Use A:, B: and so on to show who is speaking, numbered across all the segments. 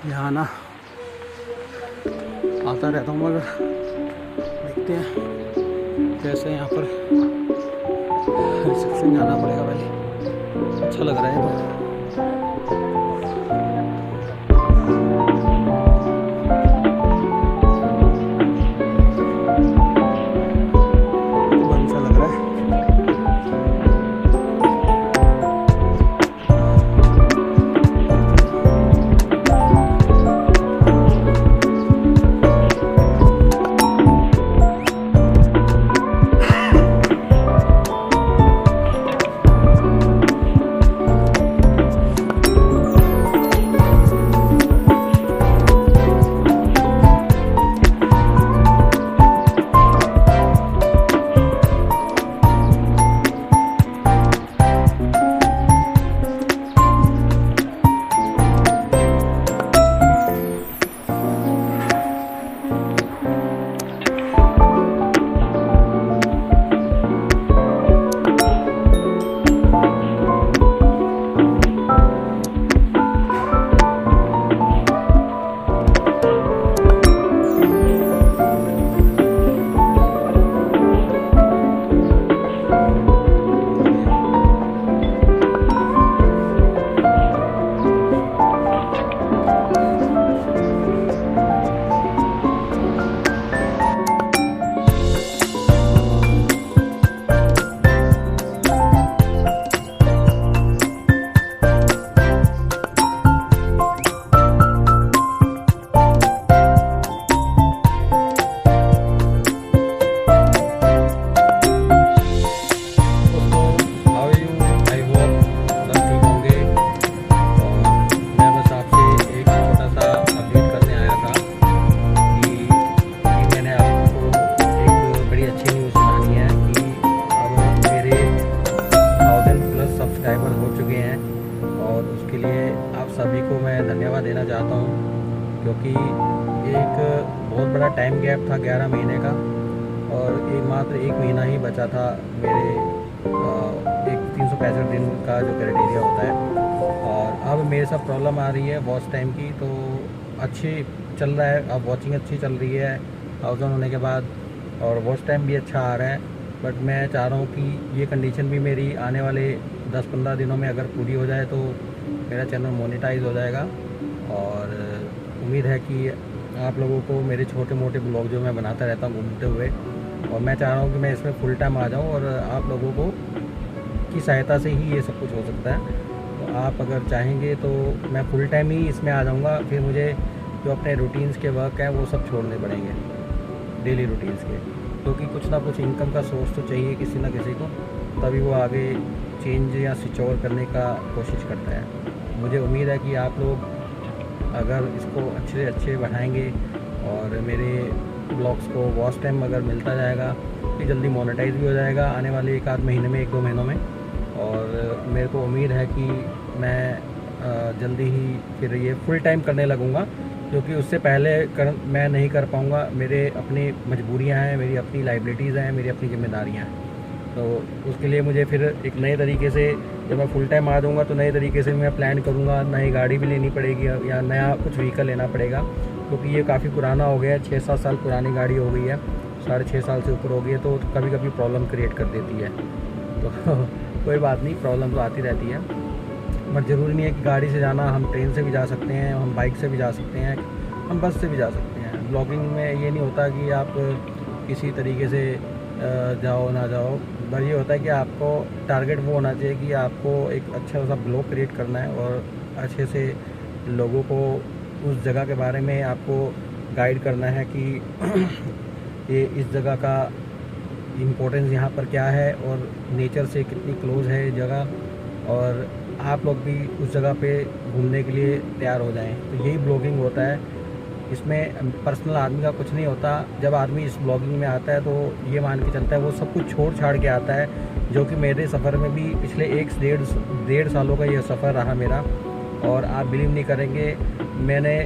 A: यहाँ ना आता रहता हूँ मगर देखते हैं कैसे यहाँ पर रिसेप्शन जाना पड़ेगा पहले। अच्छा लग रहा है तो बंद सा लग रहा है। सभी को मैं धन्यवाद देना चाहता हूँ, क्योंकि एक बहुत बड़ा टाइम गैप था 11 महीने का, और मात्र एक महीना ही बचा था मेरे एक 365 दिन का जो क्राइटेरिया होता है। और अब मेरे साथ प्रॉब्लम आ रही है वॉच टाइम की, तो अच्छी चल रहा है, अब वॉचिंग अच्छी चल रही है 1000 होने के बाद, और वॉच टाइम भी अच्छा आ रहा है। बट मैं चाह रहा हूँ कि ये कंडीशन भी मेरी आने वाले 10-15 दिनों में अगर पूरी हो जाए तो मेरा चैनल मोनेटाइज हो जाएगा। और उम्मीद है कि आप लोगों को मेरे छोटे मोटे ब्लॉग जो मैं बनाता रहता हूँ घूमते हुए, और मैं चाह रहा हूँ कि मैं इसमें फुल टाइम आ जाऊँ, और आप लोगों को की सहायता से ही ये सब कुछ हो सकता है। तो आप अगर चाहेंगे तो मैं फुल टाइम ही इसमें आ जाऊँगा। फिर मुझे जो अपने रूटीन्स के वर्क हैं वो सब छोड़ने पड़ेंगे, डेली रूटीन्स के, क्योंकि कुछ ना कुछ इनकम का सोर्स तो चाहिए किसी ना किसी को, तभी वो आगे चेंज या स्विच ओवर करने का कोशिश करता है। मुझे उम्मीद है कि आप लोग अगर इसको अच्छे से अच्छे बढ़ाएंगे और मेरे ब्लॉग्स को वॉच टाइम अगर मिलता जाएगा तो जल्दी मोनेटाइज भी हो जाएगा आने वाले 1-8 महीने में, 1-2 महीनों में। और मेरे को उम्मीद है कि मैं जल्दी ही फिर ये फुल टाइम करने लगूँगा, क्योंकि उससे पहले मैं नहीं कर पाऊँगा। मेरे अपनी मजबूरियाँ हैं, मेरी अपनी लाइबिलिटीज़ हैं, मेरी अपनी जिम्मेदारियाँ हैं। तो उसके लिए मुझे फिर एक नए तरीके से, जब मैं फुल टाइम आ जाऊँगा तो नए तरीके से मैं प्लान करूँगा। नई गाड़ी भी लेनी पड़ेगी या नया कुछ व्हीकल लेना पड़ेगा, क्योंकि ये काफ़ी पुराना हो गया है, 6-7 साल पुरानी गाड़ी हो गई है, 6.5 साल से ऊपर हो गई है, तो कभी कभी प्रॉब्लम क्रिएट कर देती है। तो कोई बात नहीं, प्रॉब्लम तो आती रहती है, बट ज़रूरी नहीं है कि गाड़ी से जाना। हम ट्रेन से भी जा सकते हैं, हम बाइक से भी जा सकते हैं, हम बस से भी जा सकते हैं। ब्लॉगिंग में ये नहीं होता कि आप किसी तरीके से जाओ ना जाओ, बस ये होता है कि आपको टारगेट वो होना चाहिए कि आपको एक अच्छा सा ब्लॉग क्रिएट करना है और अच्छे से लोगों को उस जगह के बारे में आपको गाइड करना है कि ये इस जगह का इम्पोर्टेंस यहाँ पर क्या है और नेचर से कितनी क्लोज है ये जगह, और आप लोग भी उस जगह पे घूमने के लिए तैयार हो जाएं। तो यही ब्लॉगिंग होता है, इसमें पर्सनल आदमी का कुछ नहीं होता। जब आदमी इस ब्लॉगिंग में आता है तो ये मान के चलता है वो सब कुछ छोड़ छाड़ के आता है, जो कि मेरे सफ़र में भी पिछले 1-1.5 सालों का ये सफ़र रहा मेरा। और आप बिलीव नहीं करेंगे, मैंने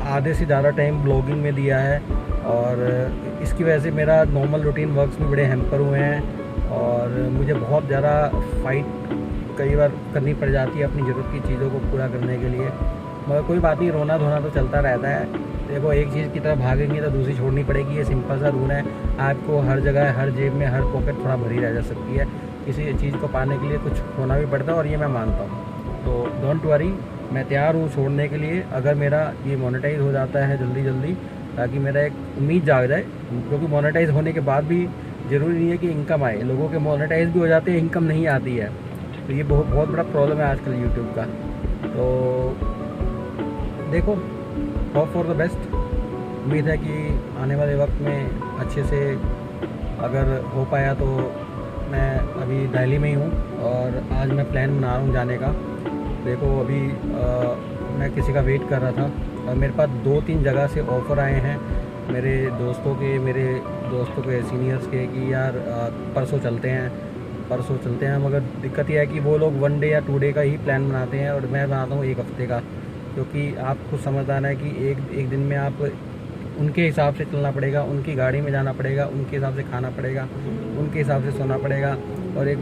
A: आधे से ज़्यादा टाइम ब्लॉगिंग में दिया है, और इसकी वजह से मेरा नॉर्मल रूटीन वर्क्स में बड़े हैम्पर हुए हैं, और मुझे बहुत ज़्यादा फाइट कई बार करनी पड़ जाती है अपनी ज़रूरत की चीज़ों को पूरा करने के लिए। मगर कोई बात नहीं, रोना धोना तो चलता रहता है। देखो, एक चीज़ की तरफ भागेंगे तो दूसरी छोड़नी पड़ेगी, ये सिंपल सा रूल है। आपको हर जगह, हर जेब में, हर पॉकेट थोड़ा भरी रह जा सकती है। किसी चीज़ को पाने के लिए कुछ खोना भी पड़ता है, और ये मैं मानता हूँ। तो डोंट वरी, मैं तैयार हूँ छोड़ने के लिए, अगर मेरा ये मोनेटाइज हो जाता है जल्दी जल्दी, ताकि मेरा एक उम्मीद जाग जाए। क्योंकि मोनेटाइज होने के बाद भी ज़रूरी नहीं है कि इनकम आए। लोगों के मोनेटाइज भी हो जाते हैं, इनकम नहीं आती है। तो ये बहुत बहुत बड़ा प्रॉब्लम है आजकल यूट्यूब का। तो देखो, होप फॉर द बेस्ट। उम्मीद है कि आने वाले वक्त में अच्छे से अगर हो पाया तो। मैं अभी दिल्ली में ही हूँ और आज मैं प्लान बना रहा हूँ जाने का। देखो, अभी मैं किसी का वेट कर रहा था और मेरे पास 2-3 जगह से ऑफ़र आए हैं मेरे दोस्तों के सीनियर्स के कि यार परसों चलते हैं। मगर दिक्कत यह है कि वो लोग 1 डे या 2 डे का ही प्लान बनाते हैं और मैं बनाता हूँ 1 हफ़्ते का। क्योंकि आप खुद समझदार है कि एक दिन में आप उनके हिसाब से चलना पड़ेगा, उनकी गाड़ी में जाना पड़ेगा, उनके हिसाब से खाना पड़ेगा, उनके हिसाब से सोना पड़ेगा। और एक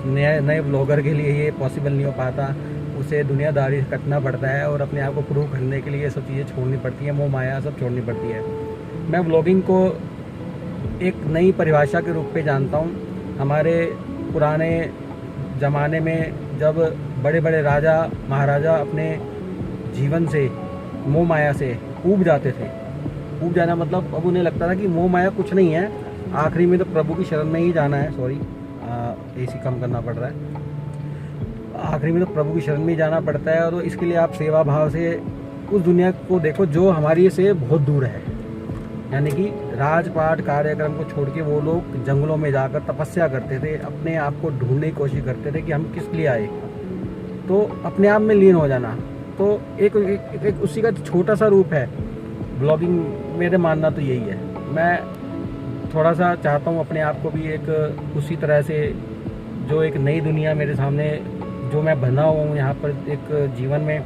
A: नए ब्लॉगर के लिए ये पॉसिबल नहीं हो पाता। उसे दुनियादारी से कटना पड़ता है और अपने आप को प्रूव करने के लिए ये सब चीज़ें छोड़नी पड़ती हैं, मोह माया सब छोड़नी पड़ती है। मैं व्लॉगिंग को एक नई परिभाषा के रूप में जानता हूँ। हमारे पुराने ज़माने में जब बड़े बड़े राजा महाराजा अपने जीवन से, मोह माया से ऊब जाते थे। ऊब जाना मतलब अब उन्हें लगता था कि मोह माया कुछ नहीं है, आखिरी में तो प्रभु की शरण में ही जाना है। सॉरी, एसी कम करना पड़ रहा है। आखिरी में तो प्रभु की शरण में ही जाना पड़ता है। और इसके लिए आप सेवा भाव से उस दुनिया को देखो जो हमारी से बहुत दूर है। यानी कि राजपाट कार्यक्रम को छोड़ के वो लोग जंगलों में जाकर तपस्या करते थे, अपने आप को ढूंढने की कोशिश करते थे कि हम किस लिए आए। तो अपने आप में लीन हो जाना तो एक उसी का छोटा सा रूप है ब्लॉगिंग। मेरे मानना तो यही है। मैं थोड़ा सा चाहता हूँ अपने आप को भी एक उसी तरह से, जो एक नई दुनिया मेरे सामने जो मैं बना हुआ हूँ यहाँ पर एक जीवन में,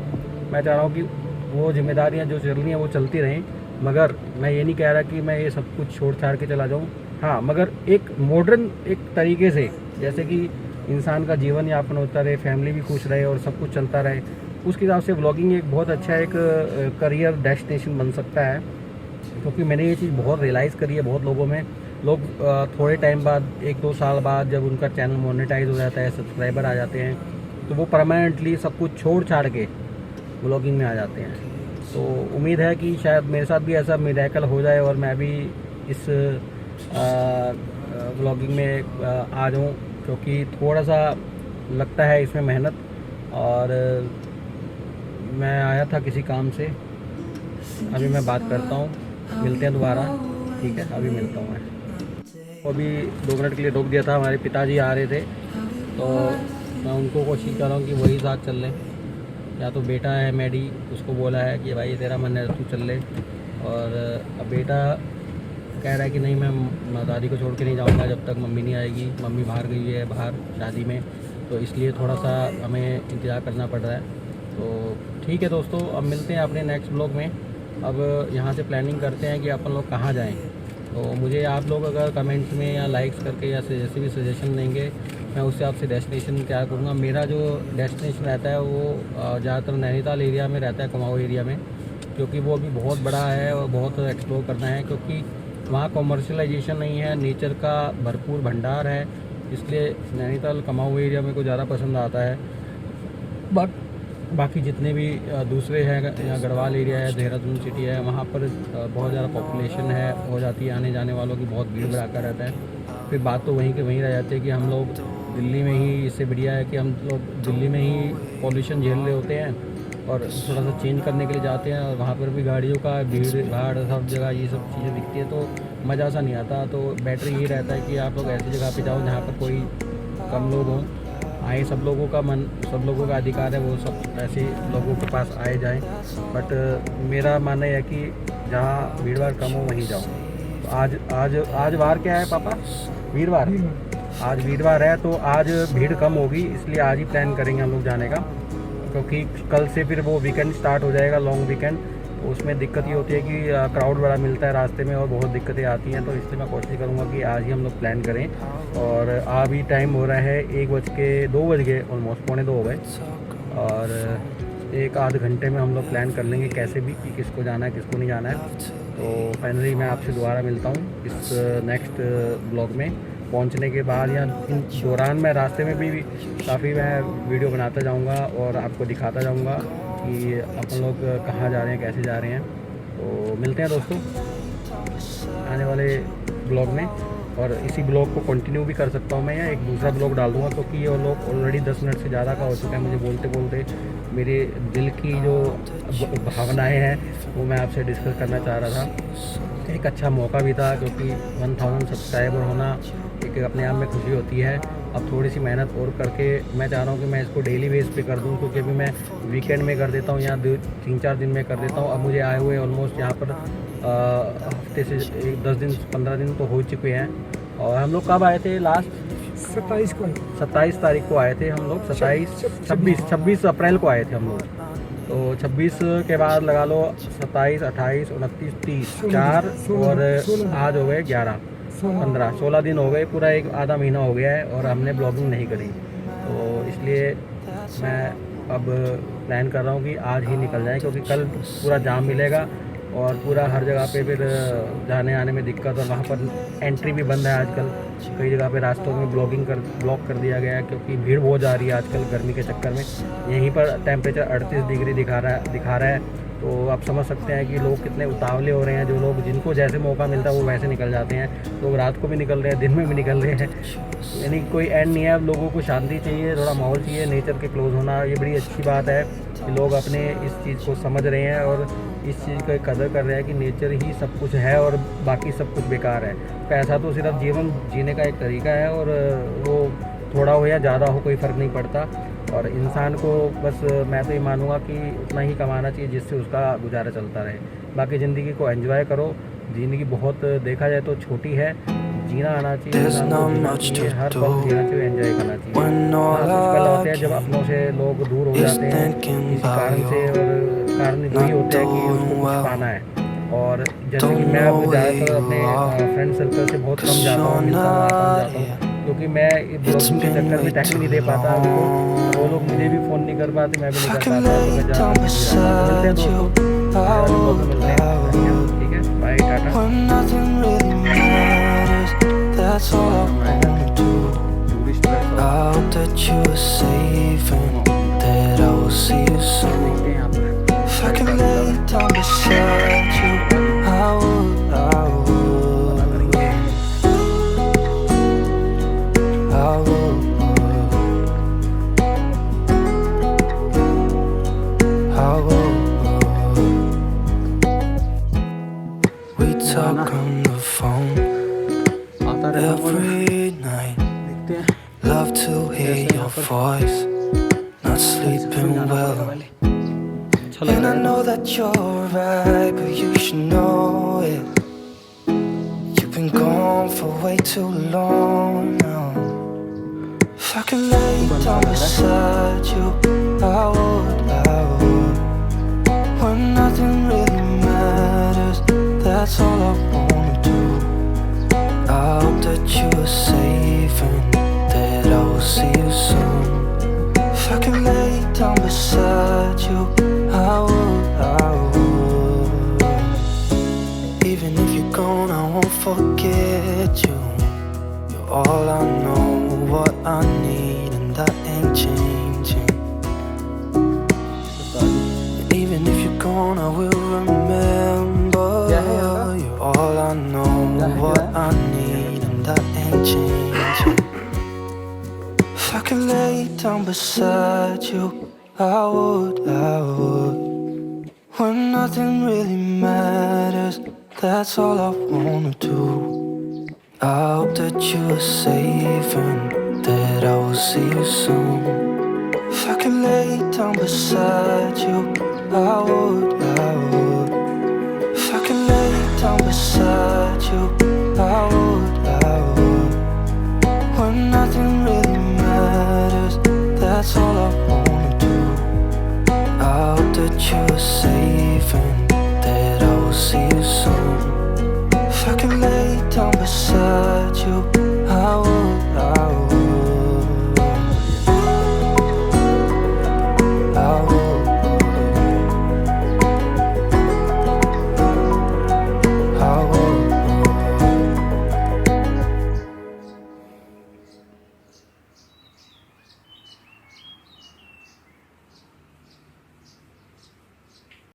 A: मैं चाह रहा हूँ कि वो जिम्मेदारियाँ जो चल रही हैं वो चलती रहें। मगर मैं ये नहीं कह रहा कि मैं ये सब कुछ छोड़ छाड़ के चला जाऊँ। हाँ, मगर एक मॉडर्न एक तरीके से, जैसे कि इंसान का जीवन यापन होता रहे, फैमिली भी खुश रहे और सब कुछ चलता रहे, उसके हिसाब से व्लॉगिंग एक बहुत अच्छा एक करियर डेस्टिनेशन बन सकता है। क्योंकि मैंने ये चीज़ बहुत रियलाइज़ करी है बहुत लोगों में। लोग थोड़े टाइम बाद, 1-2 साल बाद जब उनका चैनल मोनेटाइज हो जाता है, सब्सक्राइबर आ जाते हैं, तो वो परमानेंटली सब कुछ छोड़ छाड़ के व्लॉगिंग में आ जाते हैं। तो उम्मीद है कि शायद मेरे साथ भी ऐसा मिरेकल हो जाए और मैं भी इस व्लॉगिंग में आ जाऊँ। क्योंकि थोड़ा सा लगता है इसमें मेहनत। और मैं आया था किसी काम से, अभी मैं बात करता हूँ, मिलते हैं दोबारा। ठीक है, अभी मिलता हूँ मैं। अभी 2 मिनट के लिए रोक दिया था, हमारे पिताजी आ रहे थे तो मैं उनको कोशिश कर रहा हूँ कि वही साथ चल लें। या तो बेटा है मैडी, उसको बोला है कि भाई तेरा मन है तू चल ले। और अब बेटा कह रहा है कि नहीं, मैं दादी को छोड़ के नहीं जाऊँगा जब तक मम्मी नहीं आएगी। मम्मी बाहर गई है, बाहर शादी में, तो इसलिए थोड़ा सा हमें इंतज़ार करना पड़ रहा है। तो ठीक है दोस्तों, अब मिलते हैं अपने नेक्स्ट ब्लॉग में। अब यहाँ से प्लानिंग करते हैं कि अपन लोग कहाँ जाएं। तो मुझे आप लोग अगर कमेंट्स में या लाइक्स करके या जैसे भी सजेशन देंगे, मैं उससे आपसे डेस्टिनेशन तैयार करूँगा। मेरा जो डेस्टिनेशन रहता है वो ज़्यादातर नैनीताल एरिया में रहता है, कुमाऊँ एरिया में, क्योंकि वो अभी बहुत बड़ा है और बहुत एक्सप्लोर करना है। क्योंकि वहाँ कॉमर्शलाइजेशन नहीं है, नेचर का भरपूर भंडार है, इसलिए नैनीताल कुमाऊँ एरिया में को ज़्यादा पसंद आता है। बाकी जितने भी दूसरे हैं, यहाँ गढ़वाल एरिया है, देहरादून सिटी है, वहाँ पर बहुत ज़्यादा पॉपुलेशन है, हो जाती है, आने जाने वालों की बहुत भीड़ भड़ाका रहता है। फिर बात तो वहीं के वहीं रह जाती है कि हम लोग दिल्ली में ही, इससे बढ़िया है कि हम लोग दिल्ली में ही पॉल्यूशन झेल रहे होते हैं और थोड़ा सा चेंज करने के लिए जाते हैं, और वहाँ पर भी गाड़ियों का भीड़ भाड़ सब जगह ये सब चीज़ें दिखती है, तो मज़ा सा नहीं आता। तो बेटर यही रहता है कि आप लोग ऐसी जगह पे जाओ जहाँ पर कोई कम लोग हों। आए, सब लोगों का मन, सब लोगों का अधिकार है, वो सब ऐसे लोगों के पास आए जाएं। बट मेरा मानना है कि जहाँ भीड़ भाड़ कम हो वहीं जाओ। तो आज वार क्या है पापा? वीरवार। आज वीरवार है तो आज भीड़ कम होगी, इसलिए आज ही प्लान करेंगे हम लोग जाने का। क्योंकि कल से फिर वो वीकेंड स्टार्ट हो जाएगा, लॉन्ग वीकेंड। तो उसमें दिक्कत ये होती है कि क्राउड बड़ा मिलता है रास्ते में और बहुत दिक्कतें आती हैं। तो इसलिए मैं कोशिश करूँगा कि आज ही हम लोग प्लान करें। और अभी टाइम हो रहा है 1 बज के 2 बज गए, ऑलमोस्ट 1:45 हो गए। और एक आध घंटे में हम लोग प्लान कर लेंगे कैसे भी कि किसको जाना है किसको नहीं जाना है। तो फाइनली मैं आपसे दोबारा मिलता हूँ इस नेक्स्ट ब्लॉग में पहुँचने के बाद, या इन दौरान मैं रास्ते में भी काफ़ी मैं वीडियो बनाता जाऊँगा और आपको दिखाता जाऊँगा कि अपन लोग कहाँ जा रहे हैं कैसे जा रहे हैं। तो मिलते हैं दोस्तों आने वाले ब्लॉग में, और इसी ब्लॉग को कंटिन्यू भी कर सकता हूँ मैं, या एक दूसरा ब्लॉग डाल दूँगा क्योंकि ये लोग ऑलरेडी 10 मिनट से ज़्यादा का हो चुका है। मुझे बोलते बोलते मेरे दिल की जो भावनाएं हैं वो मैं आपसे डिस्कस करना चाह रहा था। एक अच्छा मौका भी था क्योंकि 1000 सब्सक्राइबर होना एक अपने आप में खुशी होती है। अब थोड़ी सी मेहनत और करके मैं चाह रहा हूँ कि मैं इसको डेली बेस पे कर दूँ, क्योंकि अभी मैं वीकेंड में कर देता हूँ या 3-4 दिन में कर देता हूँ। अब मुझे आए हुए ऑलमोस्ट यहाँ पर हफ्ते से 10 दिन 15 दिन तो हो चुके हैं। और हम लोग कब आए थे लास्ट? 27 तारीख को आए थे हम लोग, 26 अप्रैल को आए थे हम लोग। तो 26 के बाद लगा लो 27, 28, 29, 30, 4 और आज हो गए 11, 15, 16 दिन हो गए, पूरा एक आधा महीना हो गया है और हमने ब्लॉगिंग नहीं करी। तो इसलिए मैं अब प्लान कर रहा हूँ कि आज ही निकल जाए, क्योंकि कल पूरा जाम मिलेगा और पूरा हर जगह पे फिर जाने आने में दिक्कत, और वहाँ पर एंट्री भी बंद है आजकल। कई जगह पे रास्तों में ब्लॉक कर दिया गया है क्योंकि भीड़ बहुत जा रही है आजकल गर्मी के चक्कर में। यहीं पर टेम्परेचर 38 डिग्री दिखा रहा है। तो आप समझ सकते हैं कि लोग कितने उतावले हो रहे हैं। जो लोग जिनको जैसे मौका मिलता है वो वैसे निकल जाते हैं। लोग रात को भी निकल रहे हैं, दिन में भी निकल रहे हैं, यानी कोई एंड नहीं है। अब लोगों को शांति चाहिए, थोड़ा माहौल चाहिए, नेचर के क्लोज होना। ये बड़ी अच्छी बात है कि लोग अपने इस चीज़ को समझ रहे हैं और इस चीज़ का कदर कर रहे हैं कि नेचर ही सब कुछ है और बाकी सब कुछ बेकार है। पैसा तो सिर्फ जीवन जीने का एक तरीका है, और वो थोड़ा हो या ज़्यादा हो कोई फ़र्क नहीं पड़ता। और इंसान को बस मैं तो ये मानूंगा कि उतना ही कमाना चाहिए जिससे उसका गुजारा चलता रहे। बाकी ज़िंदगी को एंजॉय करो। ज़िंदगी बहुत देखा जाए तो छोटी है, जीना आना चाहिए, हर पल जीना चाहिए, एंजॉय करना चाहिए। कुछ पल होते हैं जब अपनों से लोग दूर हो जाते हैं किसी कारण से, और कारण वही होता है कि उसको कुछ पाना है। और जैसे कि मैं अब ज़्यादातर अपने फ्रेंड सर्कल से बहुत कम जाता हूँ, मिलता हूँ, आता हूँ, क्योंकि मैं ब्लॉगिंग के चक्कर में टाइम नहीं दे पाता उनको। वो लोग मुझे भी फ़ोन नहीं कर पाते, मैं भी नहीं कर पाता। तो मैं ज़्यादा मिलते हैं दोस्तों, मिलते हैं, ठीक है, bye, tata.
B: That's all I wanna do. I hope that you are safe and that I will see you soon. If I could lay down beside you, I would, I would, I would, I would. We talk on the phone every night. Love to hear your voice. Not sleeping well. And I know that you're right, but you should know it. You've been gone for way too long now. If I could lay down beside you, I would, I would. When nothing really matters, that's all I wanna do. I hope that you are safe and that I will see you soon. If I could lay down beside you, I would, I would. Even if you're gone, I won't forget you. You're all I know, what I need, and that ain't changing. And even if you're gone, I will remember. You're all I know, what I need, and that ain't changing. If I could lay down beside you, I would, I would. When nothing really matters, that's all I wanna do. I hope that you are safe and that I will see you soon. If I could lay down beside you, I would, I would. If I could lay down beside you, I would, I would. When nothing really matters, that's all I wanna do. I hope that you are safe and that I will see you soon. If I could lay down beside